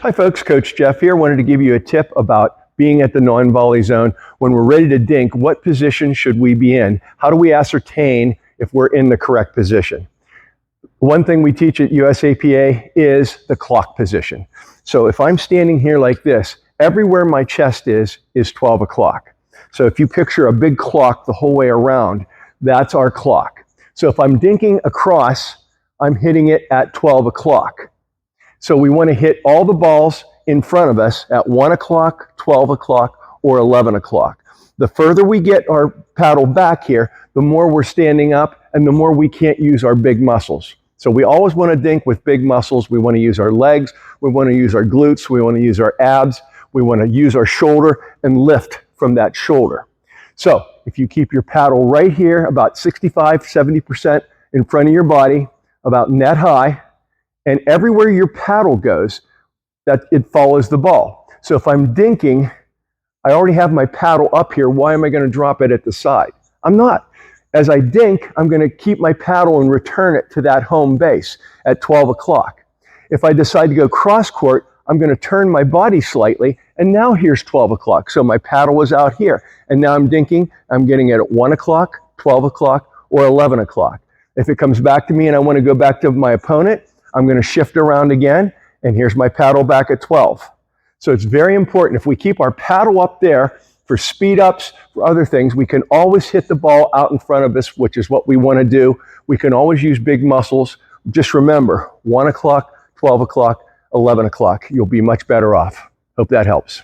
Hi folks, Coach Jeff here. Wanted to give you a tip about being at the non-volley zone. When we're ready to dink, what position should we be in? How do we ascertain if we're in the correct position? One thing we teach at USAPA is the clock position. So if I'm standing here like this, everywhere my chest is 12 o'clock. So if you picture a big clock the whole way around, that's our clock. So if I'm dinking across, I'm hitting it at 12 o'clock. So we want to hit all the balls in front of us at 1 o'clock, 12 o'clock, or 11 o'clock. The further we get our paddle back here, the more we're standing up and the more we can't use our big muscles. So we always want to dink with big muscles. We want to use our legs. We want to use our glutes. We want to use our abs. We want to use our shoulder and lift from that shoulder. So if you keep your paddle right here, about 65, 70% in front of your body, about net high, and everywhere your paddle goes, that it follows the ball. So if I'm dinking, I already have my paddle up here. Why am I going to drop it at the side? I'm not. As I dink, I'm going to keep my paddle and return it to that home base at 12 o'clock. If I decide to go cross court, I'm going to turn my body slightly, and now here's 12 o'clock. So my paddle was out here, and now I'm dinking. I'm getting it at 1 o'clock, 12 o'clock, or 11 o'clock. If it comes back to me and I want to go back to my opponent, I'm going to shift around again, and here's my paddle back at 12. So it's very important. If we keep our paddle up there for speed ups, for other things, we can always hit the ball out in front of us, which is what we want to do. We can always use big muscles. Just remember, 1 o'clock, 12 o'clock, 11 o'clock. You'll be much better off. Hope that helps.